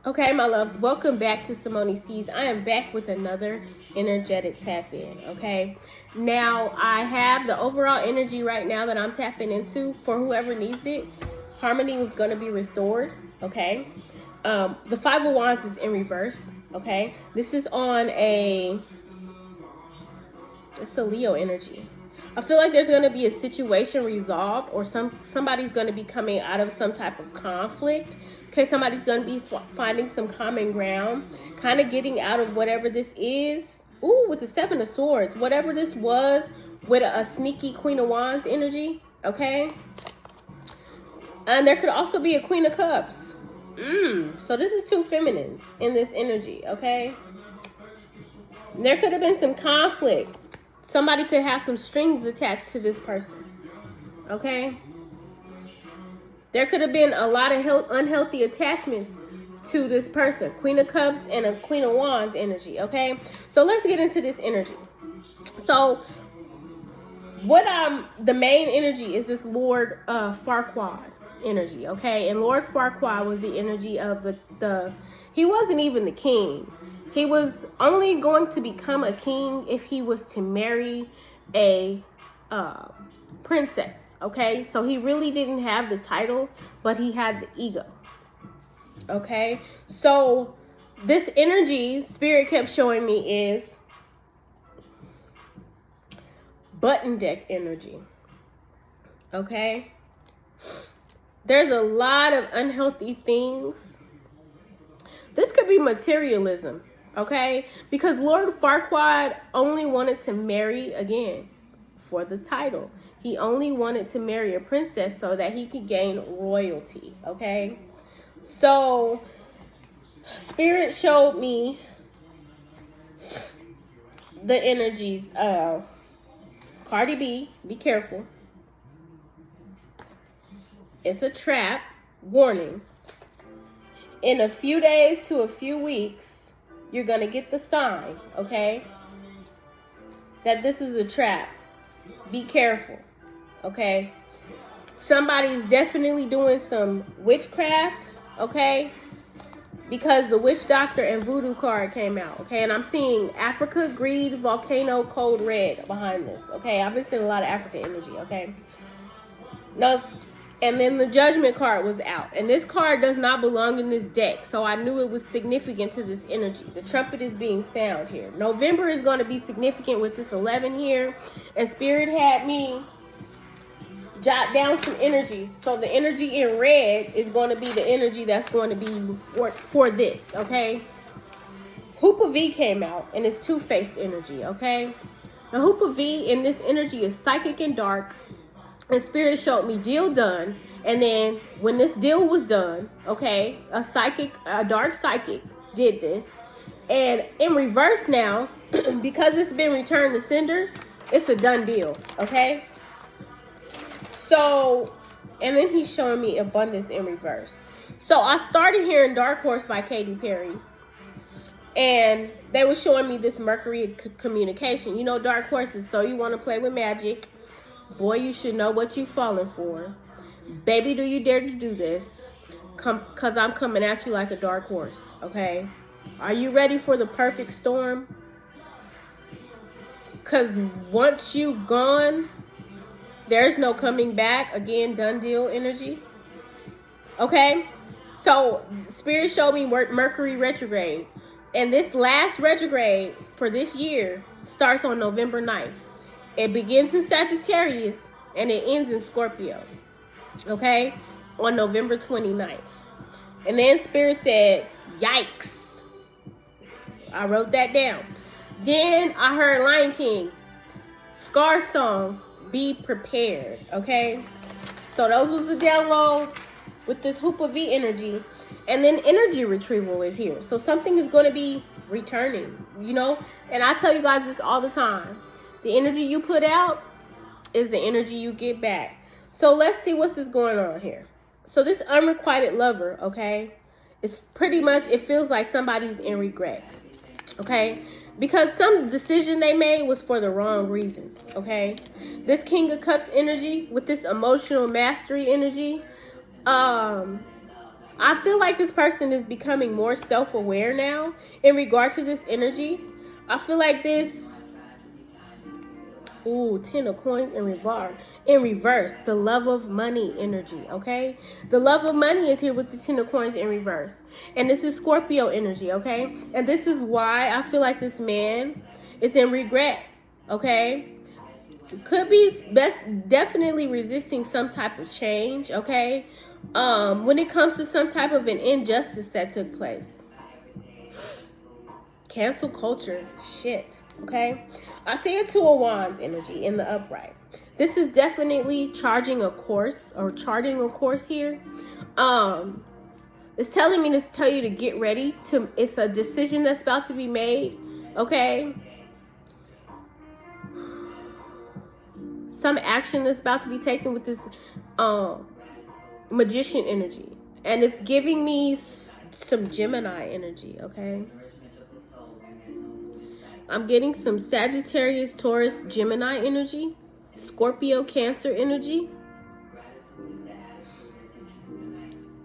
Okay, my loves, welcome back to Simone C's. I am back with another energetic tap in. Okay, now I have the overall energy right now that I'm tapping into for whoever needs it. Harmony was going to be restored. Okay, the Five of Wands is in reverse. Okay, this is on it's a Leo energy. I feel like there's going to be a situation resolved, or somebody's going to be coming out of some type of conflict. Okay, somebody's going to be finding some common ground, kind of getting out of whatever this is. Ooh, with the Seven of Swords, whatever this was, with a sneaky Queen of Wands energy. Okay, and there could also be a Queen of Cups. So this is two feminines in this energy. Okay, there could have been some conflict. Somebody could have some strings attached to this person. Okay? There could have been a lot of unhealthy attachments to this person. Queen of Cups and a Queen of Wands energy. Okay? So let's get into this energy. So the main energy is this Lord Farquaad energy. Okay? And Lord Farquaad was the energy of he wasn't even the king. He was only going to become a king if he was to marry a princess, okay? So he really didn't have the title, but he had the ego, okay? So this energy, Spirit kept showing me, is button deck energy, okay? There's a lot of unhealthy things. This could be materialism. Okay, because Lord Farquaad only wanted to marry, again, for the title. He only wanted to marry a princess so that he could gain royalty. Okay, so Spirit showed me the energies of Cardi B. Be careful. It's a trap. Warning. In a few days to a few weeks, you're going to get the sign, okay, that this is a trap. Be careful, okay? Somebody's definitely doing some witchcraft, okay, because the witch doctor and voodoo card came out, okay? And I'm seeing Africa, greed, volcano, code red behind this, okay? I've been seeing a lot of African energy, okay? No. And then the Judgment card was out. And this card does not belong in this deck. So I knew it was significant to this energy. The trumpet is being sound here. November is going to be significant with this 11 here. And Spirit had me jot down some energies. So the energy in red is going to be the energy that's going to be for this, okay? Hoopa V came out. And it's two-faced energy, okay? The Hoopa V in this energy is psychic and dark. And Spirit showed me deal done. And then when this deal was done, okay, a dark psychic did this. And in reverse now, because it's been returned to sender, it's a done deal, okay? So, and then he's showing me abundance in reverse. So I started hearing Dark Horse by Katy Perry. And they were showing me this Mercury communication. You know, Dark Horses, so you want to play with magic. Boy, you should know what you're falling for. Baby, do you dare to do this? Because I'm coming at you like a dark horse, okay? Are you ready for the perfect storm? Because once you gone, there's no coming back. Again, done deal energy. Okay? So, Spirit showed me Mercury retrograde. And this last retrograde for this year starts on November 9th. It begins in Sagittarius and it ends in Scorpio, okay, on November 29th. And then Spirit said, yikes. I wrote that down. Then I heard Lion King, Scar Song, be prepared, okay? So those was the downloads with this Hoopa V energy. And then energy retrieval is here. So something is going to be returning, you know? And I tell you guys this all the time. The energy you put out is the energy you get back. So let's see what's going on here. So this unrequited lover, okay, is pretty much, it feels like somebody's in regret, okay? Because some decision they made was for the wrong reasons, okay? This King of Cups energy with this emotional mastery energy, I feel like this person is becoming more self-aware now in regard to this energy. I feel like this... Ooh, 10 of coins in reverse. In reverse, the love of money energy, okay? The love of money is here with the 10 of coins in reverse. And this is Scorpio energy, okay? And this is why I feel like this man is in regret, okay? Could be definitely resisting some type of change, okay? When it comes to some type of an injustice that took place. Cancel culture, shit, okay? I see a 2 of Wands energy in the upright. This is definitely charting a course here. It's telling me to tell you to get ready to, it's a decision that's about to be made, okay? Some action that's about to be taken with this magician energy. And it's giving me some Gemini energy, okay? I'm getting some Sagittarius, Taurus, Gemini energy. Scorpio, Cancer energy.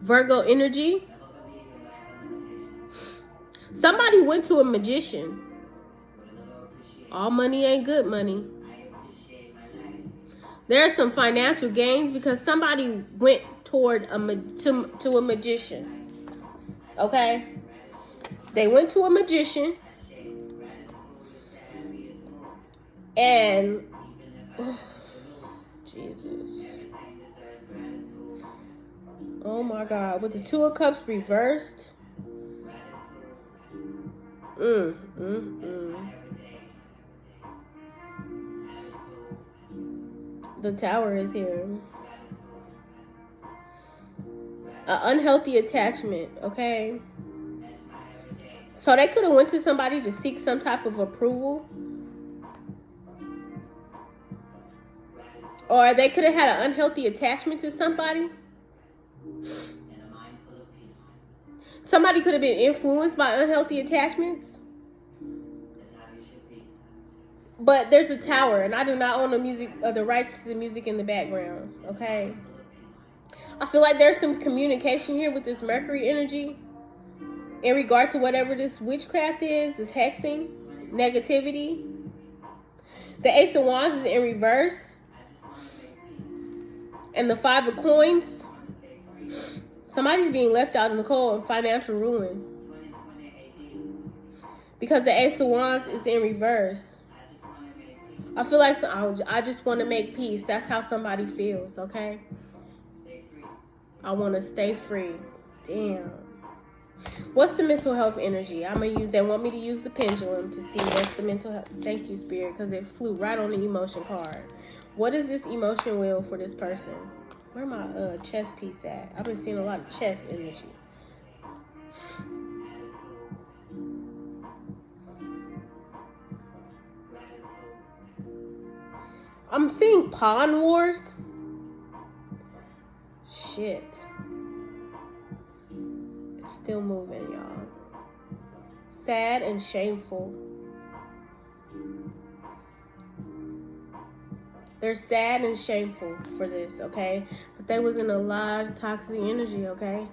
Virgo energy. Somebody went to a magician. All money ain't good money. There are some financial gains because somebody went toward to a magician. Okay? They went to a magician. And oh, Jesus. Oh my God. With the 2 of Cups reversed. The Tower is here. An unhealthy attachment, okay? So they could have went to somebody to seek some type of approval. Or they could have had an unhealthy attachment to somebody. Somebody could have been influenced by unhealthy attachments. But there's a Tower, and I do not own the rights to the music in the background, okay? I feel like there's some communication here with this Mercury energy in regard to whatever this witchcraft is, this hexing, negativity. The Ace of Wands is in reverse. And the 5 of Coins. Somebody's being left out in the cold and financial ruin. Because the Ace of Wands is in reverse. I feel like I just want to make peace. That's how somebody feels, okay? I want to stay free. Damn. What's the mental health energy? I'm going to use, they want me to use the pendulum to see what's the mental health. Thank you, Spirit, because it flew right on the emotion card. What is this emotion wheel for this person? Where my chess piece at? I've been seeing a lot of chess energy. I'm seeing pawn wars. Shit. It's still moving, y'all. Sad and shameful. They're sad and shameful for this, okay? But they was in a lot of toxic energy, okay?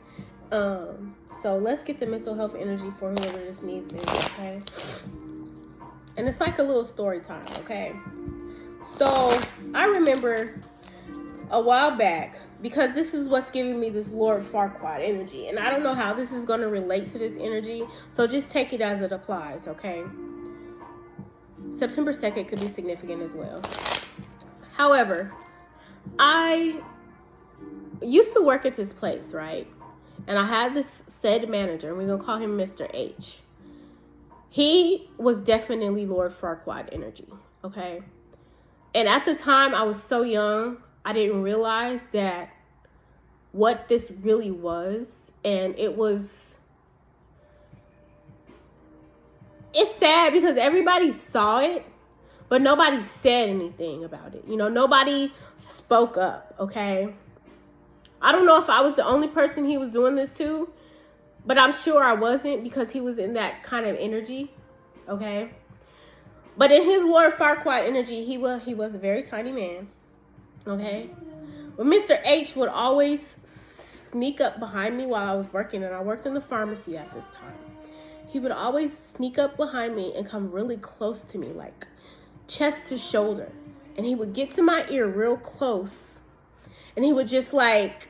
So let's get the mental health energy for whoever this needs it, okay? And it's like a little story time, okay? So I remember a while back, because this is what's giving me this Lord Farquaad energy. And I don't know how this is going to relate to this energy. So just take it as it applies, okay? September 2nd could be significant as well. However, I used to work at this place, right? And I had this said manager, and we're going to call him Mr. H. He was definitely Lord Farquaad energy, okay? And at the time, I was so young, I didn't realize that what this really was. And it's sad because everybody saw it, but nobody said anything about it. You know, nobody spoke up, okay? I don't know if I was the only person he was doing this to, but I'm sure I wasn't because he was in that kind of energy, okay? But in his Lord Farquaad energy, he was a very tiny man, okay? But Mr. H would always sneak up behind me while I was working, and I worked in the pharmacy at this time. He would always sneak up behind me and come really close to me, like chest to shoulder. And he would get to my ear real close. And he would just like,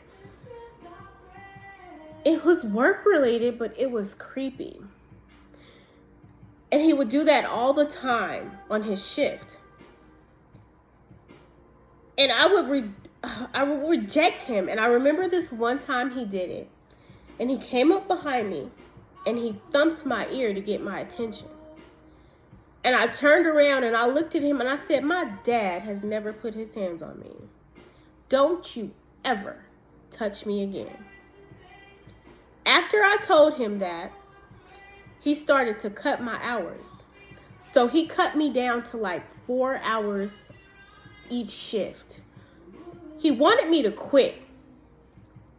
it was work related, but it was creepy. And he would do that all the time on his shift. And I would reject him. And I remember this one time he did it. And he came up behind me and he thumped my ear to get my attention. And I turned around and I looked at him and I said, my dad has never put his hands on me. Don't you ever touch me again. After I told him that, he started to cut my hours. So he cut me down to like 4 hours each shift. He wanted me to quit,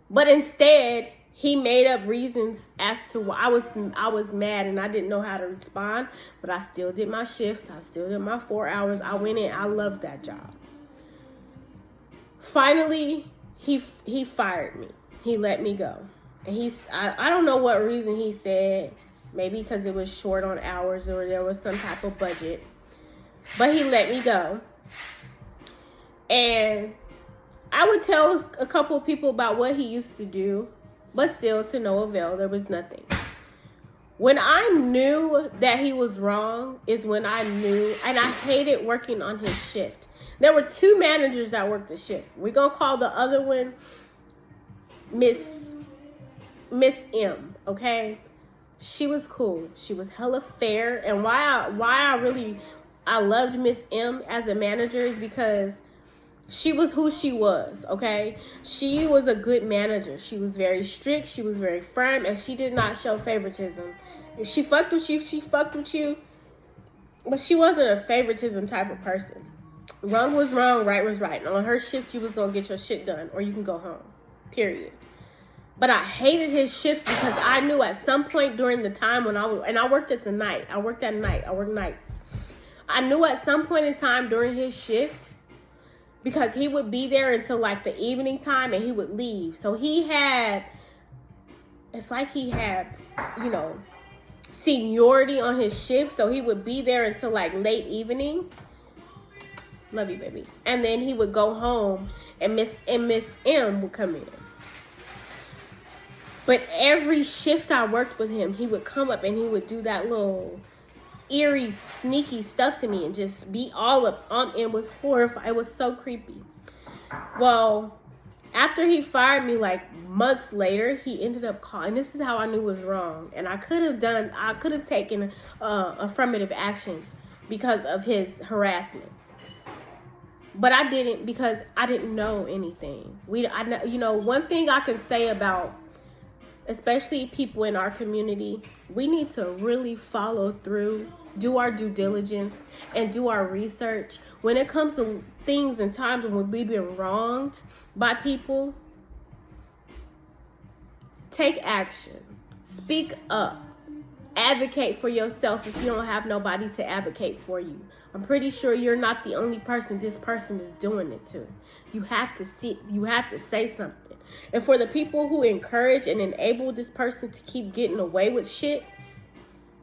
but instead he made up reasons as to why I was mad and I didn't know how to respond, but I still did my shifts. I still did my 4 hours. I went in. I loved that job. Finally, he fired me. He let me go. And I don't know what reason he said. Maybe because it was short on hours or there was some type of budget. But he let me go. And I would tell a couple of people about what he used to do, but still to no avail. There was nothing. When I knew that he was wrong is when I knew, and I hated working on his shift. There were 2 managers that worked the shift. We're going to call the other one Miss M, okay? She was cool. She was hella fair. And why I loved Miss M as a manager is because she was who she was, okay? She was a good manager. She was very strict. She was very firm. And she did not show favoritism. If she fucked with you, she fucked with you. But she wasn't a favoritism type of person. Wrong was wrong, right was right. And on her shift, you was going to get your shit done. Or you can go home. Period. But I hated his shift because I knew at some point during the time when I worked at the night. I worked at night. I worked nights. I knew at some point in time during his shift, because he would be there until like the evening time and he would leave. So it's like he had, seniority on his shift. So he would be there until like late evening. Love you, baby. And then he would go home and Miss M would come in. But every shift I worked with him, he would come up and he would do that little eerie, sneaky stuff to me and just be all up on. It was horrifying. It was so creepy. Well, after he fired me, like months later, he ended up calling. This is how I knew it was wrong. And I could have taken affirmative action because of his harassment. But I didn't because I didn't know anything. One thing I can say about especially people in our community, we need to really follow through, do our due diligence, and do our research. When it comes to things and times when we've been wronged by people, take action. Speak up. Advocate for yourself if you don't have nobody to advocate for you. I'm pretty sure you're not the only person this person is doing it to. You have to say something. And for the people who encourage and enable this person to keep getting away with shit,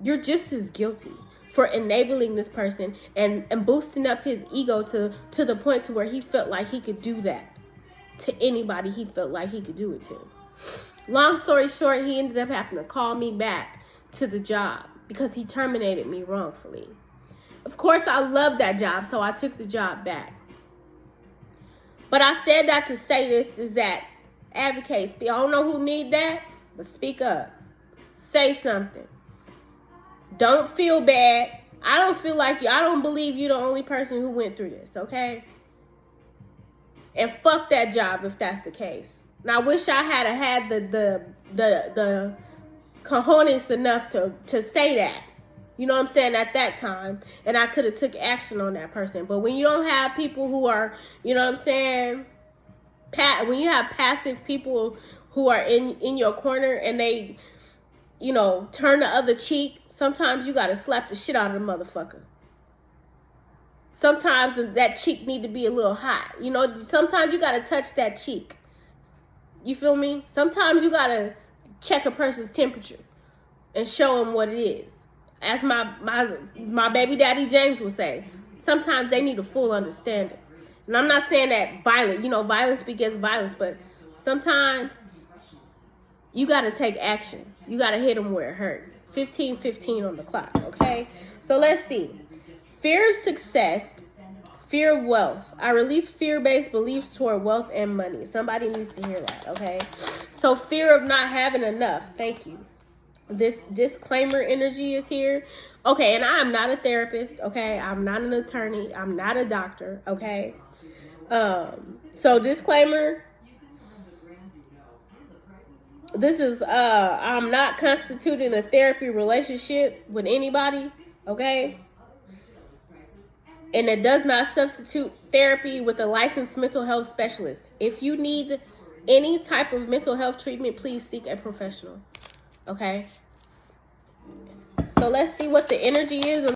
you're just as guilty for enabling this person and boosting up his ego to the point to where he felt like he could do that to anybody he felt like he could do it to. Long story short, he ended up having to call me back to the job because he terminated me wrongfully. Of course, I love that job, so I took the job back. But I said that to say this is that advocate. I don't know who need that, but speak up. Say something. Don't feel bad. I don't feel like you. I don't believe you're the only person who went through this, okay? And fuck that job if that's the case. And I wish I had the cojones enough to say that. You know what I'm saying, at that time. And I could have took action on that person. But when you don't have people who are, you know what I'm saying, when you have passive people who are in your corner and they, turn the other cheek, sometimes you got to slap the shit out of the motherfucker. Sometimes that cheek need to be a little hot. Sometimes you got to touch that cheek. You feel me? Sometimes you gotta check a person's temperature and show them what it is. As my baby daddy James would say, sometimes they need a full understanding. And I'm not saying that violence begets violence, but sometimes you got to take action. You got to hit them where it hurt. 15:15 on the clock, okay? So let's see. Fear of success, fear of wealth. I release fear-based beliefs toward wealth and money. Somebody needs to hear that, okay? So fear of not having enough. Thank you. This disclaimer energy is here. Okay, and I am not a therapist, okay? I'm not an attorney. I'm not a doctor, okay? So disclaimer. This is I'm not constituting a therapy relationship with anybody, okay? And it does not substitute therapy with a licensed mental health specialist. If you need any type of mental health treatment, please seek a professional, okay? So let's see what the energy is.